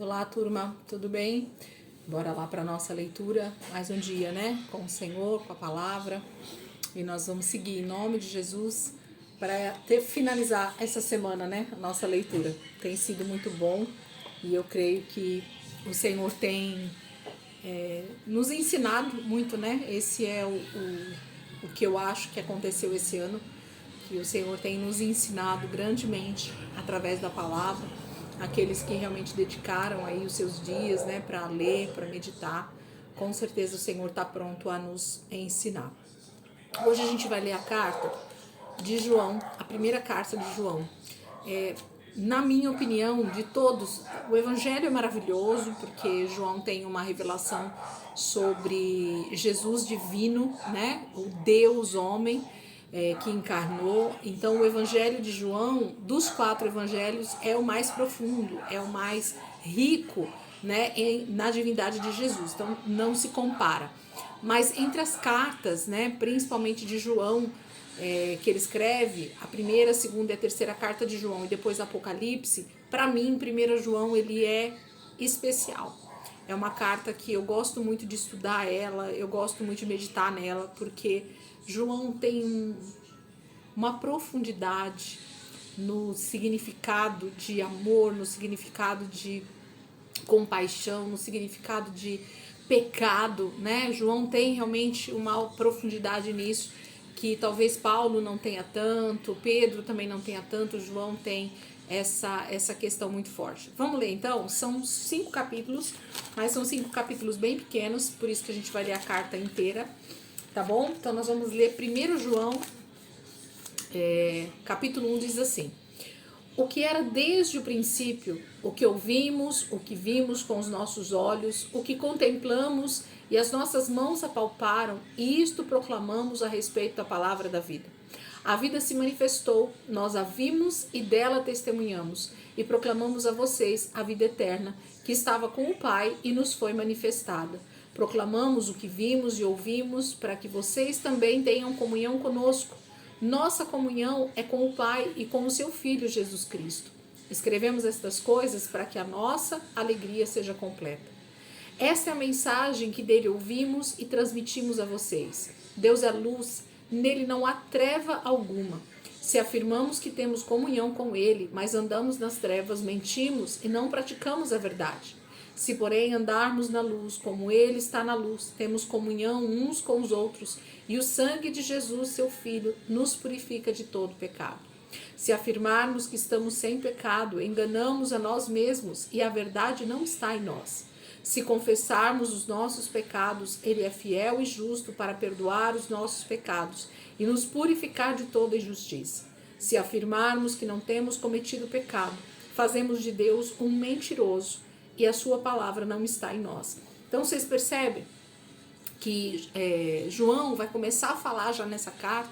Olá, turma, tudo bem? Bora lá para nossa leitura, mais um dia, né? Com o Senhor, com a palavra. E nós vamos seguir em nome de Jesus para finalizar essa semana, né? A nossa leitura. Tem sido muito bom e eu creio que o Senhor tem nos ensinado muito, né? Esse é o que eu acho que aconteceu esse ano, que o Senhor tem nos ensinado grandemente através da palavra. Aqueles que realmente dedicaram aí os seus dias, né, para ler, para meditar, com certeza o Senhor está pronto a nos ensinar. Hoje a gente vai ler a carta de João, a primeira carta de João. Na minha opinião, de todos, o Evangelho é maravilhoso, porque João tem uma revelação sobre Jesus divino, né, o Deus homem, que encarnou. Então o Evangelho de João, dos 4 evangelhos, é o mais profundo, é o mais rico, né, na divindade de Jesus. Então não se compara. Mas entre as cartas, né, principalmente de João, que ele escreve, a primeira, a segunda e a terceira carta de João e depois Apocalipse, para mim, 1 João, ele é especial. É uma carta que eu gosto muito de estudar ela, eu gosto muito de meditar nela, porque João tem uma profundidade no significado de amor, no significado de compaixão, no significado de pecado, né? João tem realmente uma profundidade nisso que talvez Paulo não tenha tanto, Pedro também não tenha tanto, João tem essa questão muito forte. Vamos ler então? São 5 capítulos, mas são 5 capítulos bem pequenos, por isso que a gente vai ler a carta inteira, tá bom? Então nós vamos ler 1 João, capítulo 1 diz assim: o que era desde o princípio, o que ouvimos, o que vimos com os nossos olhos, o que contemplamos e as nossas mãos apalparam, e isto proclamamos a respeito da palavra da vida. A vida se manifestou, nós a vimos e dela testemunhamos, e proclamamos a vocês a vida eterna, que estava com o Pai e nos foi manifestada. Proclamamos o que vimos e ouvimos, para que vocês também tenham comunhão conosco. Nossa comunhão é com o Pai e com o seu Filho Jesus Cristo. Escrevemos estas coisas para que a nossa alegria seja completa. Esta é a mensagem que dele ouvimos e transmitimos a vocês. Deus é luz, nele não há treva alguma. Se afirmamos que temos comunhão com ele, mas andamos nas trevas, mentimos e não praticamos a verdade. Se, porém, andarmos na luz, como ele está na luz, temos comunhão uns com os outros, e o sangue de Jesus, seu Filho, nos purifica de todo pecado. Se afirmarmos que estamos sem pecado, enganamos a nós mesmos, e a verdade não está em nós. Se confessarmos os nossos pecados, ele é fiel e justo para perdoar os nossos pecados e nos purificar de toda injustiça. Se afirmarmos que não temos cometido pecado, fazemos de Deus um mentiroso, e a sua palavra não está em nós. Então vocês percebem que João vai começar a falar já nessa carta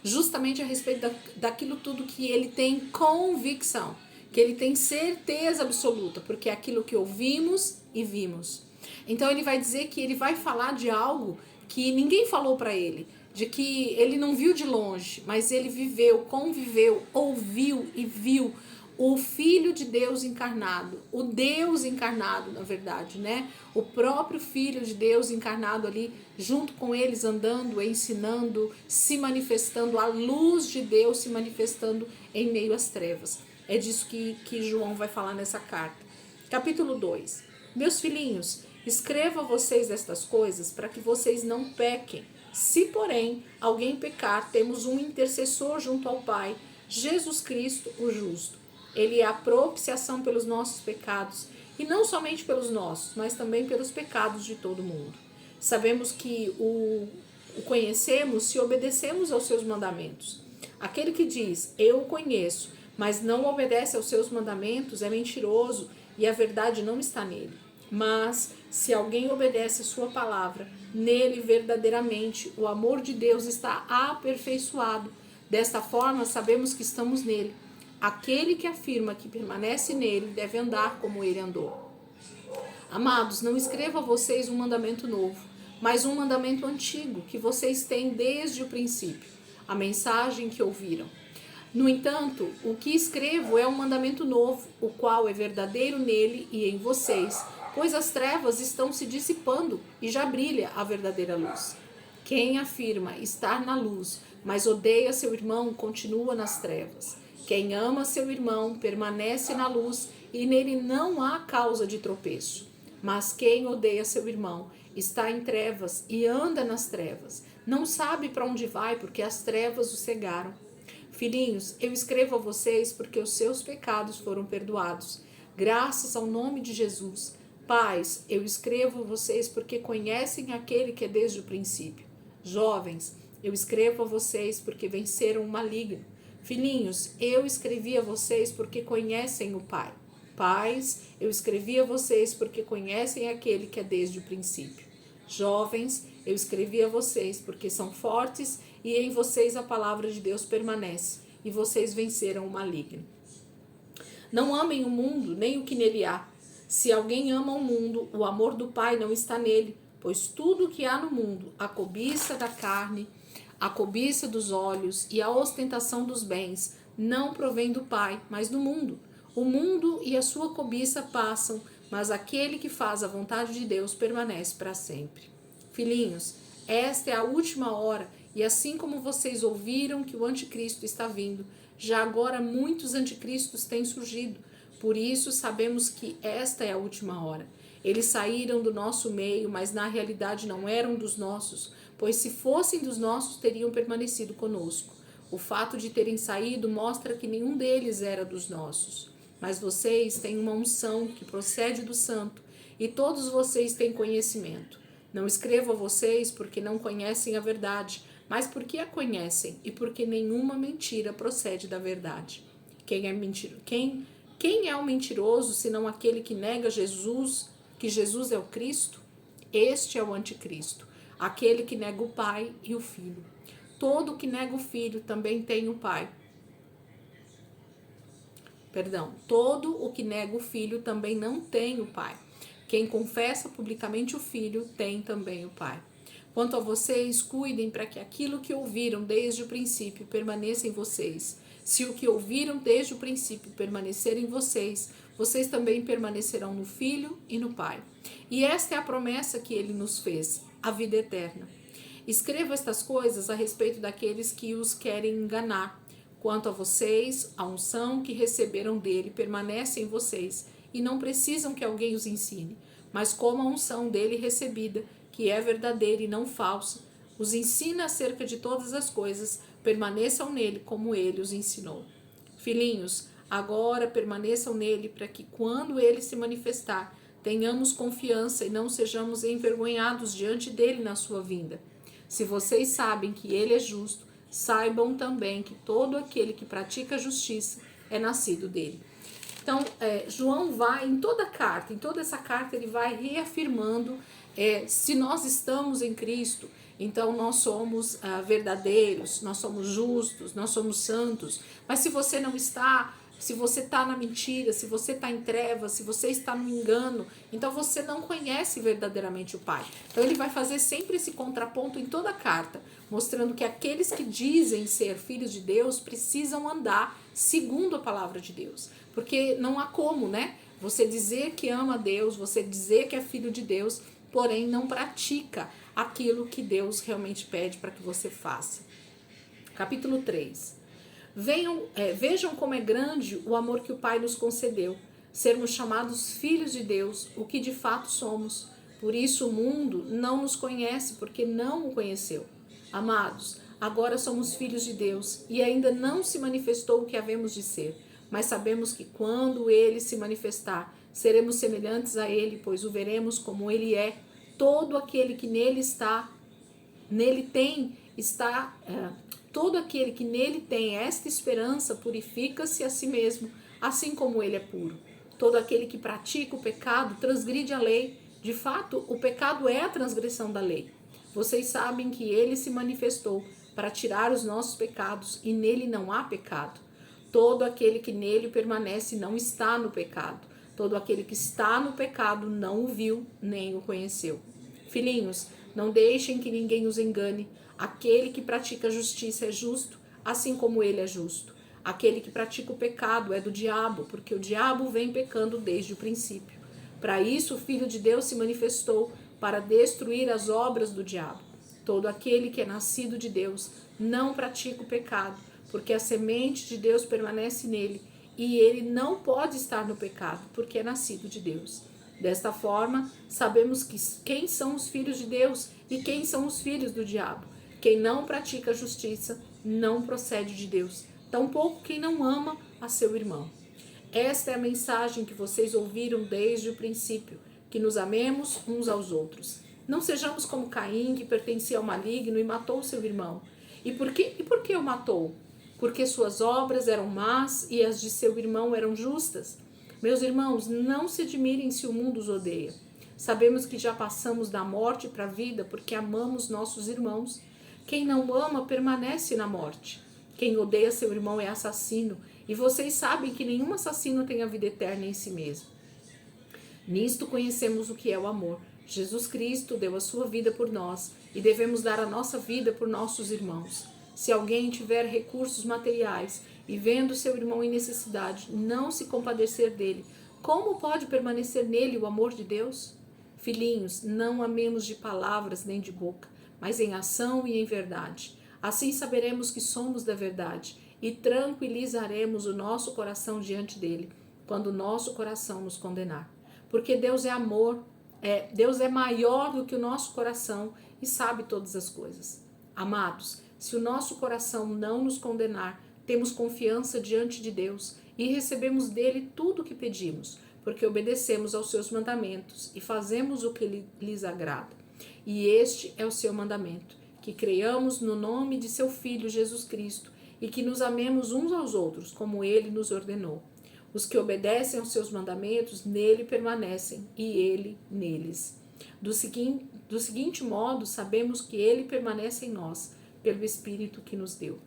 justamente a respeito daquilo tudo que ele tem convicção, que ele tem certeza absoluta, porque é aquilo que ouvimos e vimos. Então ele vai dizer que ele vai falar de algo que ninguém falou para ele, de que ele não viu de longe, mas ele viveu, conviveu, ouviu e viu o Filho de Deus encarnado, o Deus encarnado, na verdade, né? O próprio Filho de Deus encarnado ali, junto com eles, andando, ensinando, se manifestando, a luz de Deus se manifestando em meio às trevas. É disso que João vai falar nessa carta. Capítulo 2. Meus filhinhos, escrevo a vocês estas coisas para que vocês não pequem. Se, porém, alguém pecar, temos um intercessor junto ao Pai, Jesus Cristo, o justo. Ele é a propiciação pelos nossos pecados, e não somente pelos nossos, mas também pelos pecados de todo mundo. Sabemos que o conhecemos se obedecemos aos seus mandamentos. Aquele que diz, eu o conheço, mas não obedece aos seus mandamentos, é mentiroso e a verdade não está nele. Mas, se alguém obedece a sua palavra, nele verdadeiramente o amor de Deus está aperfeiçoado. Desta forma, sabemos que estamos nele. Aquele que afirma que permanece nele deve andar como ele andou. Amados, não escrevo a vocês um mandamento novo, mas um mandamento antigo que vocês têm desde o princípio, a mensagem que ouviram. No entanto, o que escrevo é um mandamento novo, o qual é verdadeiro nele e em vocês, pois as trevas estão se dissipando e já brilha a verdadeira luz. Quem afirma estar na luz, mas odeia seu irmão, continua nas trevas. Quem ama seu irmão permanece na luz e nele não há causa de tropeço. Mas quem odeia seu irmão está em trevas e anda nas trevas. Não sabe para onde vai porque as trevas o cegaram. Filhinhos, eu escrevo a vocês porque os seus pecados foram perdoados, graças ao nome de Jesus. Pais, eu escrevo a vocês porque conhecem aquele que é desde o princípio. Jovens, eu escrevo a vocês porque venceram o maligno. Filhinhos, eu escrevi a vocês porque conhecem o Pai. Pais, eu escrevi a vocês porque conhecem aquele que é desde o princípio. Jovens, eu escrevi a vocês porque são fortes e em vocês a palavra de Deus permanece e vocês venceram o maligno. Não amem o mundo, nem o que nele há. Se alguém ama o mundo, o amor do Pai não está nele, pois tudo o que há no mundo, a cobiça da carne, a cobiça dos olhos e a ostentação dos bens, não provém do Pai, mas do mundo. O mundo e a sua cobiça passam, mas aquele que faz a vontade de Deus permanece para sempre. Filhinhos, esta é a última hora, e assim como vocês ouviram que o anticristo está vindo, já agora muitos anticristos têm surgido. Por isso sabemos que esta é a última hora. Eles saíram do nosso meio, mas na realidade não eram dos nossos, pois se fossem dos nossos teriam permanecido conosco. O fato de terem saído mostra que nenhum deles era dos nossos. Mas vocês têm uma unção que procede do santo, e todos vocês têm conhecimento. Não escrevo a vocês porque não conhecem a verdade, mas porque a conhecem e porque nenhuma mentira procede da verdade. Quem é o mentiroso senão aquele que nega Jesus, que Jesus é o Cristo? Este é o anticristo, aquele que nega o Pai e o Filho. Todo que nega o Filho também tem o Pai. Todo o que nega o Filho também não tem o Pai. Quem confessa publicamente o Filho tem também o Pai. Quanto a vocês, cuidem para que aquilo que ouviram desde o princípio permaneça em vocês. Se o que ouviram desde o princípio permanecer em vocês, vocês também permanecerão no Filho e no Pai. E esta é a promessa que ele nos fez, a vida eterna. Escrevo estas coisas a respeito daqueles que os querem enganar. Quanto a vocês, a unção que receberam dele permanece em vocês e não precisam que alguém os ensine, mas como a unção dele recebida, que é verdadeira e não falsa, os ensina acerca de todas as coisas, permaneçam nele como ele os ensinou. Filhinhos, agora permaneçam nele para que quando ele se manifestar, tenhamos confiança e não sejamos envergonhados diante dele na sua vinda. Se vocês sabem que ele é justo, saibam também que todo aquele que pratica a justiça é nascido dele. Então, João vai em toda essa carta ele vai reafirmando se nós estamos em Cristo, então nós somos verdadeiros, nós somos justos, nós somos santos. Mas se você não está, se você está na mentira, se você está em trevas, se você está no engano, então você não conhece verdadeiramente o Pai. Então ele vai fazer sempre esse contraponto em toda a carta, mostrando que aqueles que dizem ser filhos de Deus precisam andar segundo a palavra de Deus. Porque não há como, né? Você dizer que ama a Deus, você dizer que é filho de Deus, porém não pratica aquilo que Deus realmente pede para que você faça. Capítulo 3. Vejam como é grande o amor que o Pai nos concedeu, sermos chamados filhos de Deus, o que de fato somos. Por isso o mundo não nos conhece, porque não o conheceu. Amados, agora somos filhos de Deus e ainda não se manifestou o que havemos de ser, mas sabemos que quando ele se manifestar, seremos semelhantes a ele, pois o veremos como ele é. Todo aquele que nele tem esta esperança purifica-se a si mesmo, assim como ele é puro. Todo aquele que pratica o pecado transgride a lei. De fato, o pecado é a transgressão da lei. Vocês sabem que ele se manifestou para tirar os nossos pecados e nele não há pecado. Todo aquele que nele permanece não está no pecado. Todo aquele que está no pecado não o viu nem o conheceu. Filhinhos, não deixem que ninguém os engane. Aquele que pratica a justiça é justo, assim como ele é justo. Aquele que pratica o pecado é do diabo, porque o diabo vem pecando desde o princípio. Para isso o Filho de Deus se manifestou, para destruir as obras do diabo. Todo aquele que é nascido de Deus não pratica o pecado, porque a semente de Deus permanece nele, e ele não pode estar no pecado, porque é nascido de Deus. Desta forma, sabemos quem são os filhos de Deus e quem são os filhos do diabo. Quem não pratica a justiça não procede de Deus, tampouco quem não ama a seu irmão. Esta é a mensagem que vocês ouviram desde o princípio, que nos amemos uns aos outros. Não sejamos como Caim, que pertencia ao maligno e matou seu irmão. E por que o matou? Porque suas obras eram más e as de seu irmão eram justas. Meus irmãos, não se admirem se o mundo os odeia. Sabemos que já passamos da morte para a vida porque amamos nossos irmãos. Quem não ama permanece na morte. Quem odeia seu irmão é assassino, e vocês sabem que nenhum assassino tem a vida eterna em si mesmo. Nisto conhecemos o que é o amor. Jesus Cristo deu a sua vida por nós, e devemos dar a nossa vida por nossos irmãos. Se alguém tiver recursos materiais e vendo seu irmão em necessidade, não se compadecer dele, como pode permanecer nele o amor de Deus? Filhinhos, não amemos de palavras nem de boca, mas em ação e em verdade. Assim saberemos que somos da verdade e tranquilizaremos o nosso coração diante dele, quando o nosso coração nos condenar. Porque Deus é amor, Deus é maior do que o nosso coração e sabe todas as coisas. Amados, se o nosso coração não nos condenar, temos confiança diante de Deus e recebemos dele tudo o que pedimos, porque obedecemos aos seus mandamentos e fazemos o que lhes agrada. E este é o seu mandamento, que creiamos no nome de seu Filho Jesus Cristo e que nos amemos uns aos outros, como ele nos ordenou. Os que obedecem aos seus mandamentos nele permanecem e ele neles. Do seguinte modo, sabemos que ele permanece em nós, pelo Espírito que nos deu.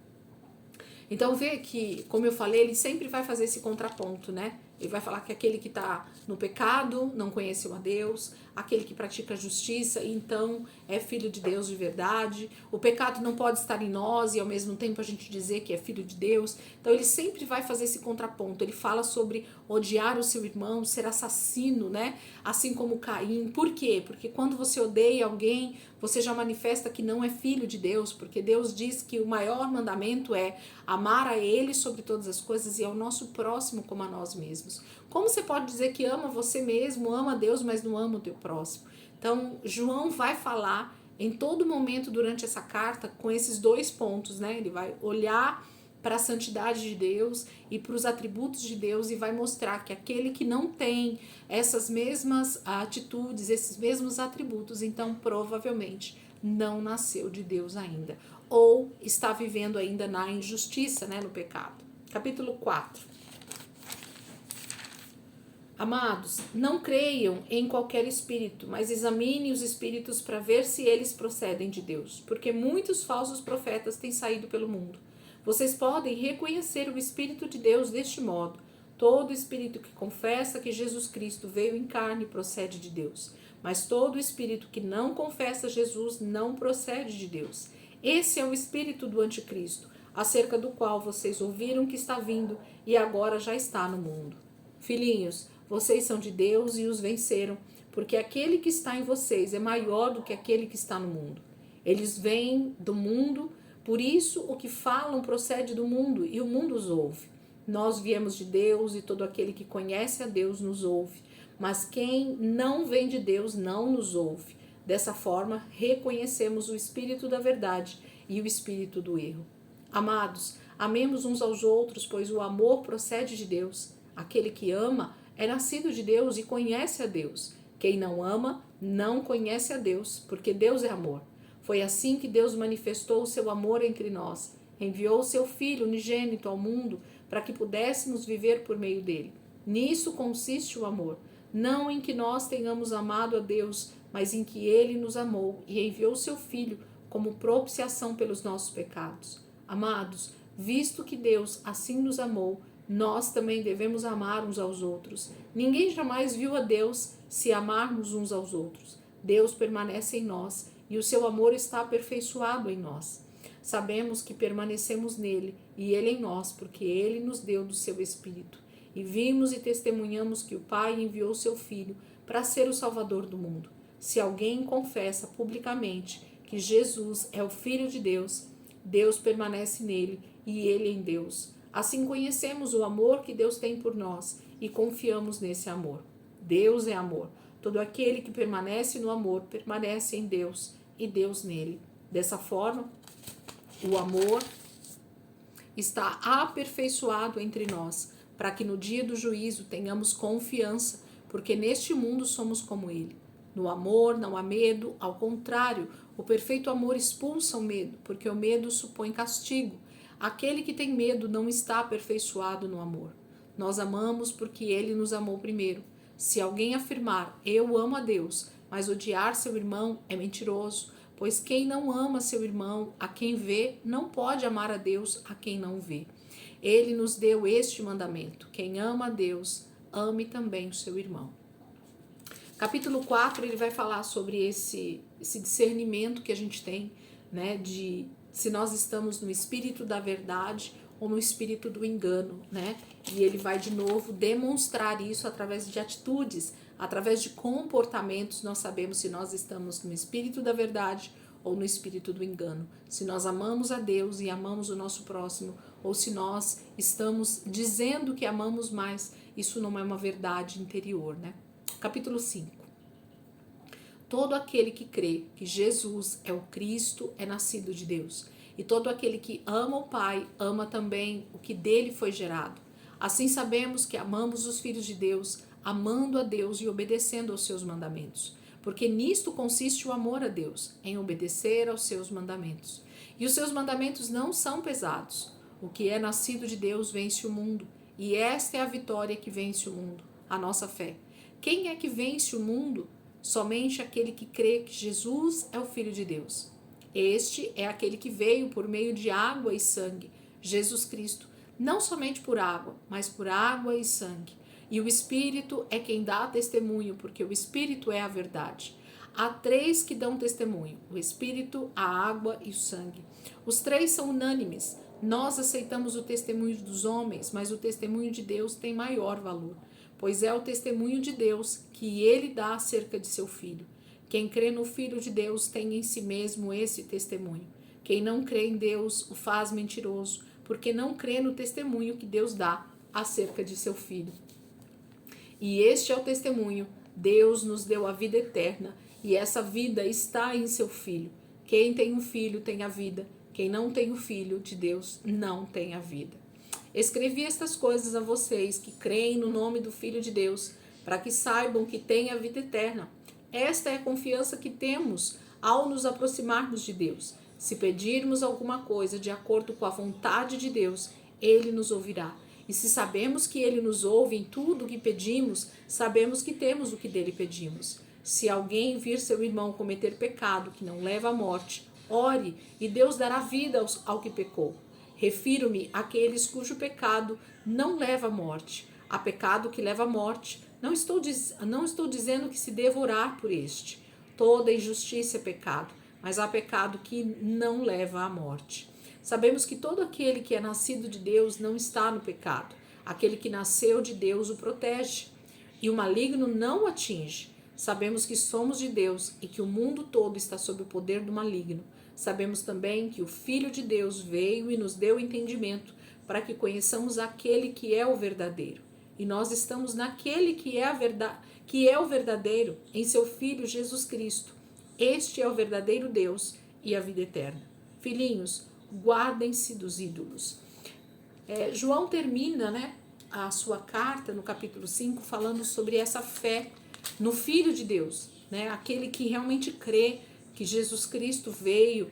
Então vê que, como eu falei, ele sempre vai fazer esse contraponto, né? Ele vai falar que aquele que está no pecado não conheceu a Deus, aquele que pratica a justiça, então é filho de Deus de verdade. O pecado não pode estar em nós e ao mesmo tempo a gente dizer que é filho de Deus. Então ele sempre vai fazer esse contraponto. Ele fala sobre odiar o seu irmão, ser assassino, né? Assim como Caim. Por quê? Porque quando você odeia alguém, você já manifesta que não é filho de Deus, porque Deus diz que o maior mandamento é amar a Ele sobre todas as coisas e ao nosso próximo como a nós mesmos. Como você pode dizer que ama você mesmo, ama Deus, mas não ama o teu próximo? Então, João vai falar em todo momento durante essa carta com esses dois pontos, né? Ele vai olhar para a santidade de Deus e para os atributos de Deus e vai mostrar que aquele que não tem essas mesmas atitudes, esses mesmos atributos, então provavelmente não nasceu de Deus ainda, ou está vivendo ainda na injustiça, né, no pecado. Capítulo 4. Amados, não creiam em qualquer espírito, mas examinem os espíritos para ver se eles procedem de Deus, porque muitos falsos profetas têm saído pelo mundo. Vocês podem reconhecer o Espírito de Deus deste modo. Todo espírito que confessa que Jesus Cristo veio em carne procede de Deus, mas todo espírito que não confessa Jesus não procede de Deus. Esse é o espírito do anticristo, acerca do qual vocês ouviram que está vindo e agora já está no mundo. Filhinhos, vocês são de Deus e os venceram, porque aquele que está em vocês é maior do que aquele que está no mundo. Eles vêm do mundo, por isso o que falam procede do mundo e o mundo os ouve. Nós viemos de Deus e todo aquele que conhece a Deus nos ouve, mas quem não vem de Deus não nos ouve. Dessa forma, reconhecemos o espírito da verdade e o espírito do erro. Amados, amemos uns aos outros, pois o amor procede de Deus. Aquele que ama é nascido de Deus e conhece a Deus. Quem não ama não conhece a Deus, porque Deus é amor. Foi assim que Deus manifestou o seu amor entre nós. Enviou o seu Filho unigênito ao mundo para que pudéssemos viver por meio dele. Nisso consiste o amor, não em que nós tenhamos amado a Deus, mas em que ele nos amou e enviou o seu Filho como propiciação pelos nossos pecados. Amados, visto que Deus assim nos amou, nós também devemos amar uns aos outros. Ninguém jamais viu a Deus se amarmos uns aos outros. Deus permanece em nós e o seu amor está aperfeiçoado em nós. sabemos que permanecemos nele e ele em nós, porque ele nos deu do seu Espírito. E vimos e testemunhamos que o Pai enviou seu Filho para ser o Salvador do mundo. Se alguém confessa publicamente que Jesus é o Filho de Deus, Deus permanece nele e ele em Deus. Assim conhecemos o amor que Deus tem por nós e confiamos nesse amor. Deus é amor. Todo aquele que permanece no amor permanece em Deus e Deus nele. Dessa forma, o amor está aperfeiçoado entre nós, para que no dia do juízo tenhamos confiança, porque neste mundo somos como ele. No amor não há medo, ao contrário, o perfeito amor expulsa o medo, porque o medo supõe castigo. Aquele que tem medo não está aperfeiçoado no amor. Nós amamos porque ele nos amou primeiro. Se alguém afirmar, eu amo a Deus, mas odiar seu irmão, é mentiroso, pois quem não ama seu irmão, a quem vê, não pode amar a Deus, a quem não vê. Ele nos deu este mandamento: quem ama a Deus, ame também o seu irmão. Capítulo 4, ele vai falar sobre esse discernimento que a gente tem, né, de se nós estamos no espírito da verdade ou no espírito do engano, né? E ele vai de novo demonstrar isso através de atitudes, através de comportamentos. Nós sabemos se nós estamos no espírito da verdade ou no espírito do engano, se nós amamos a Deus e amamos o nosso próximo, ou se nós estamos dizendo que amamos, mas isso não é uma verdade interior, né? Capítulo 5. Todo aquele que crê que Jesus é o Cristo é nascido de Deus. E todo aquele que ama o Pai, ama também o que dele foi gerado. Assim sabemos que amamos os filhos de Deus, amando a Deus e obedecendo aos seus mandamentos. Porque nisto consiste o amor a Deus, em obedecer aos seus mandamentos. E os seus mandamentos não são pesados. O que é nascido de Deus vence o mundo, e esta é a vitória que vence o mundo, a nossa fé. Quem é que vence o mundo? Somente aquele que crê que Jesus é o Filho de Deus. Este é aquele que veio por meio de água e sangue, Jesus Cristo, não somente por água, mas por água e sangue. E o Espírito é quem dá testemunho, porque o Espírito é a verdade. Há três que dão testemunho: o Espírito, a água e o sangue. Os três são unânimes. Nós aceitamos o testemunho dos homens, mas o testemunho de Deus tem maior valor, pois é o testemunho de Deus que ele dá acerca de seu Filho. Quem crê no Filho de Deus tem em si mesmo esse testemunho. Quem não crê em Deus o faz mentiroso, porque não crê no testemunho que Deus dá acerca de seu Filho. E este é o testemunho: Deus nos deu a vida eterna, e essa vida está em seu Filho. Quem tem um filho tem a vida, quem não tem o Filho de Deus não tem a vida. Escrevi estas coisas a vocês que creem no nome do Filho de Deus, para que saibam que têm a vida eterna. Esta é a confiança que temos ao nos aproximarmos de Deus. Se pedirmos alguma coisa de acordo com a vontade de Deus, ele nos ouvirá. E se sabemos que ele nos ouve em tudo o que pedimos, sabemos que temos o que dele pedimos. Se alguém vir seu irmão cometer pecado que não leva à morte, ore e Deus dará vida ao que pecou. Refiro-me àqueles cujo pecado não leva à morte. Há pecado que leva à morte. Não estou dizendo que se deva orar por este. Toda injustiça é pecado, mas há pecado que não leva à morte. Sabemos que todo aquele que é nascido de Deus não está no pecado. Aquele que nasceu de Deus o protege, e o maligno não o atinge. Sabemos que somos de Deus e que o mundo todo está sob o poder do maligno. Sabemos também que o Filho de Deus veio e nos deu entendimento para que conheçamos aquele que é o verdadeiro. E nós estamos naquele que é o verdadeiro, em seu Filho Jesus Cristo. Este é o verdadeiro Deus e a vida eterna. Filhinhos, guardem-se dos ídolos. João termina, né, a sua carta no capítulo 5 falando sobre essa fé no Filho de Deus, né, aquele que realmente crê que Jesus Cristo veio,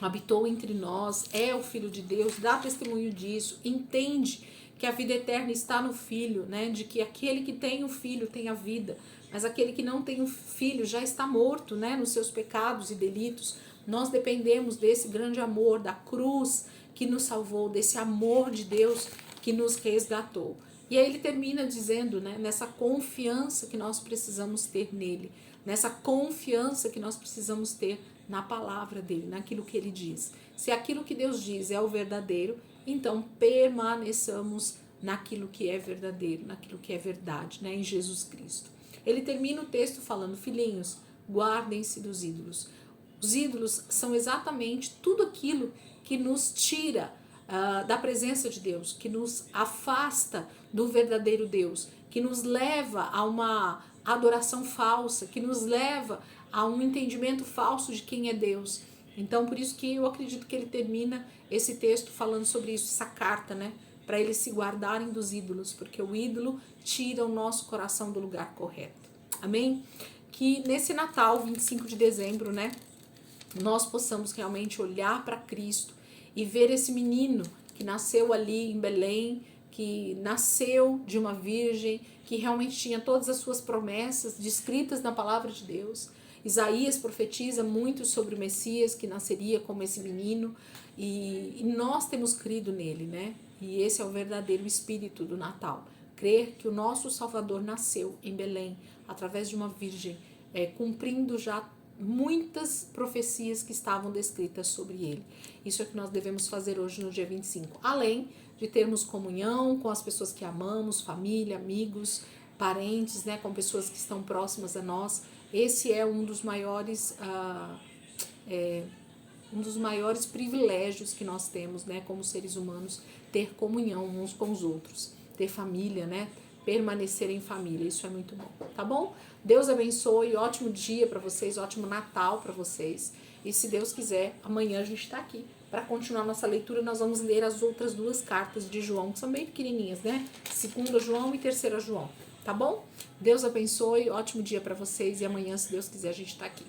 habitou entre nós, é o Filho de Deus, dá testemunho disso, entende que a vida eterna está no Filho, né? De que aquele que tem o Filho tem a vida, mas aquele que não tem o Filho já está morto, né? Nos seus pecados e delitos. Nós dependemos desse grande amor, da cruz que nos salvou, desse amor de Deus que nos resgatou. E aí ele termina dizendo, né? Nessa confiança que nós precisamos ter nele, nessa confiança que nós precisamos ter na palavra dele, naquilo que ele diz. Se aquilo que Deus diz é o verdadeiro, então permaneçamos naquilo que é verdadeiro, naquilo que é verdade, né, em Jesus Cristo. Ele termina o texto falando: filhinhos, guardem-se dos ídolos. Os ídolos são exatamente tudo aquilo que nos tira da presença de Deus, que nos afasta do verdadeiro Deus, que nos leva a uma adoração falsa, que nos leva a um entendimento falso de quem é Deus. Então, por isso que eu acredito que ele termina esse texto falando sobre isso, essa carta, né? Para eles se guardarem dos ídolos, porque o ídolo tira o nosso coração do lugar correto. Amém? Que nesse Natal, 25 de dezembro, né? Nós possamos realmente olhar para Cristo e ver esse menino que nasceu ali em Belém, que nasceu de uma virgem, que realmente tinha todas as suas promessas descritas na palavra de Deus. Isaías profetiza muito sobre o Messias que nasceria como esse menino, e nós temos crido nele, né? E esse é o verdadeiro espírito do Natal. Crer que o nosso Salvador nasceu em Belém, através de uma virgem, cumprindo já muitas profecias que estavam descritas sobre ele. Isso é o que nós devemos fazer hoje no dia 25. Além de termos comunhão com as pessoas que amamos, família, amigos, parentes, né, com pessoas que estão próximas a nós. Esse é um dos maiores privilégios que nós temos, né, como seres humanos, ter comunhão uns com os outros, ter família, né, permanecer em família. Isso é muito bom, tá bom? Deus abençoe, ótimo dia para vocês, ótimo Natal para vocês. E se Deus quiser, amanhã a gente está aqui para continuar nossa leitura. Nós vamos ler as outras duas cartas de João, que são bem pequenininhas, né? 2 João e 3 João, tá bom? Deus abençoe, ótimo dia para vocês e amanhã, se Deus quiser, a gente está aqui.